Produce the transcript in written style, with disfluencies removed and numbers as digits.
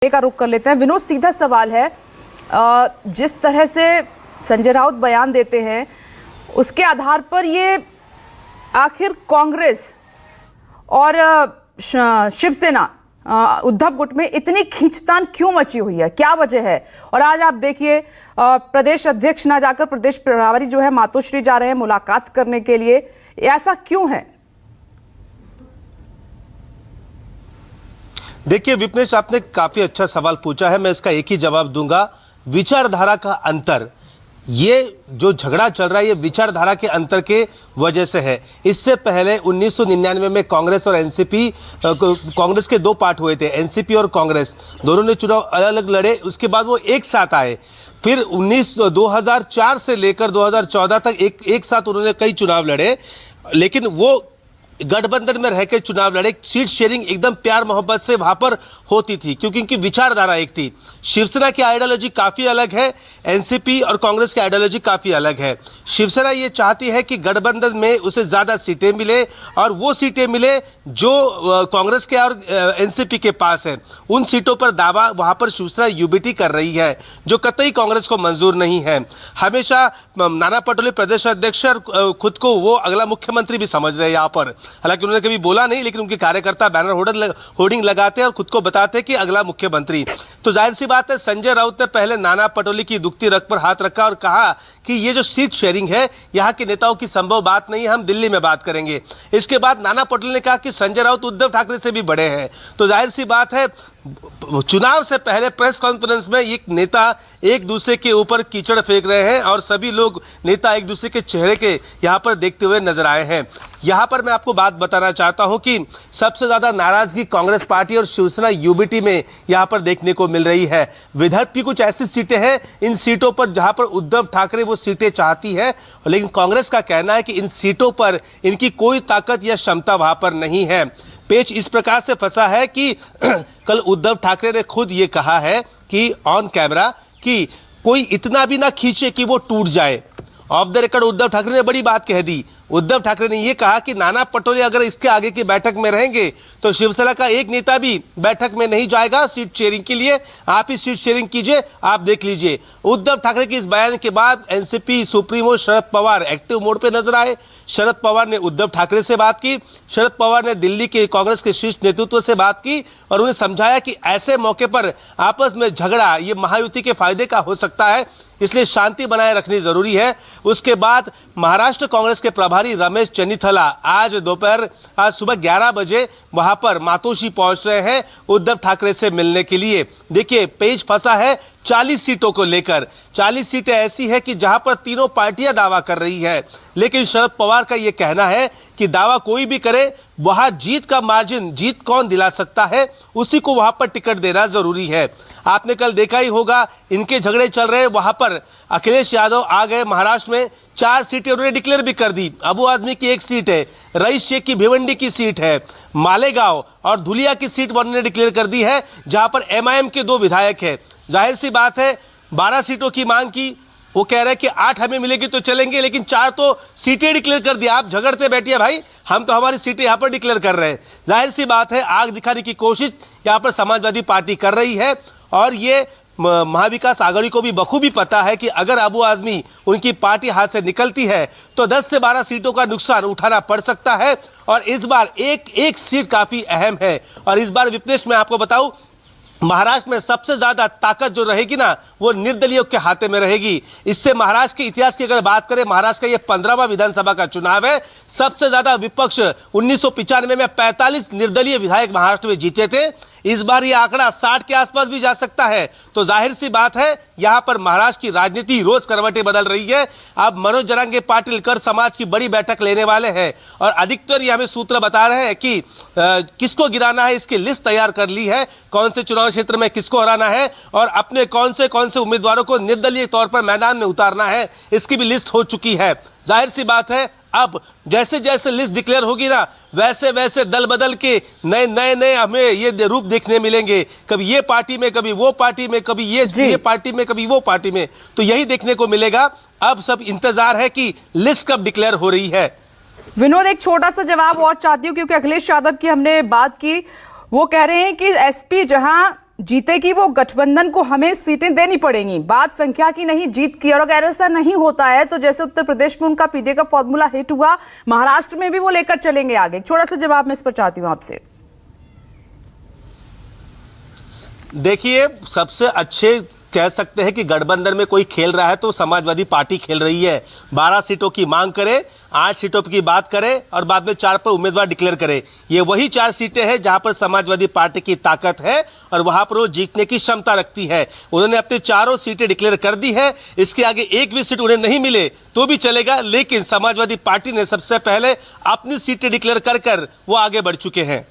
का रुख कर लेते हैं। विनोद, सीधा सवाल है, जिस तरह से संजय राउत बयान देते हैं उसके आधार पर ये आखिर कांग्रेस और शिवसेना उद्धव गुट में इतनी खींचतान क्यों मची हुई है, क्या वजह है? और आज आप देखिए प्रदेश अध्यक्ष ना जाकर प्रदेश प्रभारी जो है मातोश्री जा रहे हैं मुलाकात करने के लिए, ऐसा क्यों है? देखिए विपनेश, आपने काफी अच्छा सवाल पूछा है, मैं इसका एक ही जवाब दूंगा। विचारधारा का अंतर, ये जो झगड़ा चल रहा है ये विचारधारा के अंतर के वजह से है। इससे पहले 1999 में कांग्रेस और एनसीपी, कांग्रेस के दो पार्ट हुए थे, एनसीपी और कांग्रेस, दोनों ने चुनाव अलग अलग लड़े। उसके बाद वो एक साथ आए। फिर 2004 से लेकर 2014 तक एक साथ उन्होंने कई चुनाव लड़े, लेकिन वो गठबंधन में रहकर चुनाव लड़े। सीट शेयरिंग एकदम प्यार मोहब्बत से वहां पर होती थी, क्योंकि इनकी विचारधारा एक थी। शिवसेना की आइडियोलॉजी काफी अलग है, एनसीपी और कांग्रेस की आइडियोलॉजी काफी अलग है। शिवसेना ये चाहती है कि गठबंधन में उसे ज्यादा सीटें मिले और वो सीटें मिले जो कांग्रेस के और एनसीपी के पास है। उन सीटों पर दावा वहां पर शिवसेना यूबीटी कर रही है, जो कतई कांग्रेस को मंजूर नहीं है। हमेशा नाना पटोले प्रदेश अध्यक्ष खुद को वो अगला मुख्यमंत्री भी समझ रहे हैं यहाँ पर। हालांकि उन्होंने कभी बोला नहीं, लेकिन उनके कार्यकर्ता बैनर होर्डिंग लगाते हैं और खुद को बताते हैं कि अगला मुख्यमंत्री। तो जाहिर सी बात है, संजय राउत ने पहले नाना पटोले की दुखती रग पर हाथ रखा और कहा कि ये जो सीट शेयरिंग है यहाँ के नेताओं की संभव बात नहीं है, हम दिल्ली में बात करेंगे। इसके बाद नाना पटोले ने कहा कि संजय राउत उद्धव ठाकरे से भी बड़े हैं। तो जाहिर सी बात है, चुनाव से पहले प्रेस कॉन्फ्रेंस में एक नेता एक दूसरे के ऊपर कीचड़ फेंक रहे हैं और सभी लोग नेता एक दूसरे के चेहरे के यहाँ पर देखते हुए नजर आए हैं। यहाँ पर मैं आपको बात बताना चाहता हूं कि सबसे ज्यादा नाराजगी कांग्रेस पार्टी और शिवसेना यूबीटी में यहाँ पर देखने को मिल रही है। विदर्भ की कुछ ऐसी सीटें हैं, इन सीटों पर जहां पर उद्धव ठाकरे वो सीटें चाहती है, लेकिन कांग्रेस का कहना है कि इन सीटों पर इनकी कोई ताकत या क्षमता वहां पर नहीं है। पेच इस प्रकार से फंसा है कि कल उद्धव ठाकरे ने खुद ये कहा है कि ऑन कैमरा कि कोई इतना भी ना खींचे कि वो टूट जाए। Of the record Uddhav Thackeray ने बड़ी बात कह दी। उद्धव ठाकरे ने यह कहा कि नाना पटोले अगर इसके आगे की बैठक में रहेंगे तो शिवसेना का एक नेता भी बैठक में नहीं जाएगा सीट शेयरिंग के लिए। आप ही सीट शेयरिंग कीजिए, आप देख लीजिए। उद्धव ठाकरे के इस बयान के बाद NCP supremo Sharad Pawar active mode पे नजर आए। शरद पवार ने उद्धव ठाकरे से बात की, शरद पवार ने दिल्ली के कांग्रेस के शीर्ष नेतृत्व से बात की और उन्हें समझाया कि ऐसे मौके पर आपस में झगड़ा ये महायुति के फायदे का हो सकता है, इसलिए शांति बनाए रखनी जरूरी है। उसके बाद महाराष्ट्र कांग्रेस के प्रभारी रमेश चन्नीथला आज सुबह 11 बजे वहां पर मातोश्री पहुंच रहे हैं उद्धव ठाकरे से मिलने के लिए। देखिए पेच फंसा है 40 सीटों को लेकर। 40 सीटें ऐसी है कि जहां पर तीनों पार्टियां दावा कर रही है, लेकिन शरद पवार का यह कहना है कि दावा कोई भी करे, वहां जीत का मार्जिन जीत कौन दिला सकता है, उसी को वहां पर टिकट देना जरूरी है। आपने कल देखा ही होगा, इनके झगड़े चल रहे, वहां पर अखिलेश यादव आ गए महाराष्ट्र में, 4 सीटें उन्होंने डिक्लेयर भी कर दी। अबू आजमी की 1 सीट है, रईस शेख की भिवंडी की सीट है, मालेगांव और धुलिया की सीट उन्होंने डिक्लेयर कर दी है, जहां पर एमआईएम के 2 विधायक है। जाहिर सी बात है, 12 सीटों की मांग की, वो कह रहे हैं कि 8 हमें मिलेगी तो चलेंगे, लेकिन 4 तो सीटें डिक्लेयर कर दी। आप झगड़ते बैठिए भाई, हम तो हमारी सीटें यहां पर डिक्लेयर कर रहे हैं। जाहिर सी बात है, आग दिखाने की कोशिश यहां पर समाजवादी पार्टी कर रही है और ये महाविकास आघाड़ी को भी बखूबी पता है कि अगर अबू आजमी उनकी पार्टी हाथ से निकलती है तो 10 से 12 सीटों का नुकसान उठाना पड़ सकता है। और इस बार एक सीट काफी अहम है। और इस बार विपनेश मैं आपको बताऊं, महाराष्ट्र में सबसे ज्यादा ताकत जो रहेगी ना, वो निर्दलीयों के हाथे में रहेगी। इससे महाराष्ट्र के इतिहास की अगर बात करें, महाराष्ट्र का ये 15वां विधानसभा का चुनाव है। सबसे ज्यादा विपक्ष 1995 में 45 निर्दलीय विधायक महाराष्ट्र में जीते थे। इस बार ये आंकड़ा 60 के आसपास भी जा सकता है। तो जाहिर सी बात है, यहां पर महाराष्ट्र की राजनीति रोज करवटें बदल रही है। अब मनोज जरांगे पाटिल कर समाज की बड़ी बैठक लेने वाले हैं और अधिकतर ये हमें सूत्र बता रहे हैं कि किसको गिराना है, इसकी लिस्ट तैयार कर ली है, कौन से चुनाव क्षेत्र में किसको हराना है और अपने कौन से उम्मीदवारों को निर्दलीय तौर पर मैदान में उतारना है, इसकी भी लिस्ट हो चुकी है। जाहिर सी बात है, अब जैसे जैसे लिस्ट डिक्लेयर होगी ना, वैसे वैसे दल बदल के नए हमें ये रूप देखने मिलेंगे। कभी ये पार्टी में, कभी वो पार्टी में, कभी ये पार्टी में, कभी वो पार्टी में। तो यही देखने को मिलेगा। अब सब इंतजार है कि लिस्ट कब डिक्लेयर हो रही है। विनोद, एक छोटा सा जवाब और चाहती हूँ, क्योंकि अखिलेश यादव की हमने बात की, वो कह रहे हैं कि एसपी जहां जीतेगी वो गठबंधन को हमें सीटें देनी पड़ेंगी, बात संख्या की नहीं जीत की। और अगर ऐसा नहीं होता है तो जैसे उत्तर प्रदेश में उनका पीडीए का फॉर्मूला हिट हुआ, महाराष्ट्र में भी वो लेकर चलेंगे आगे। एक छोटा सा जवाब मैं इस पर चाहती हूं आपसे। देखिए, सबसे अच्छे कह सकते हैं कि गठबंधन में कोई खेल रहा है तो समाजवादी पार्टी खेल रही है। 12 सीटों की मांग करे, 8 सीटों की बात करे और बाद में 4 पर उम्मीदवार डिक्लेयर करे। ये वही 4 सीटें हैं जहां पर समाजवादी पार्टी की ताकत है और वहां पर वो जीतने की क्षमता रखती है। उन्होंने अपनी 4 सीटें डिक्लेयर कर दी है। इसके आगे एक भी सीट उन्हें नहीं मिले तो भी चलेगा, लेकिन समाजवादी पार्टी ने सबसे पहले अपनी सीटें डिक्लेयर कर वो आगे बढ़ चुके हैं।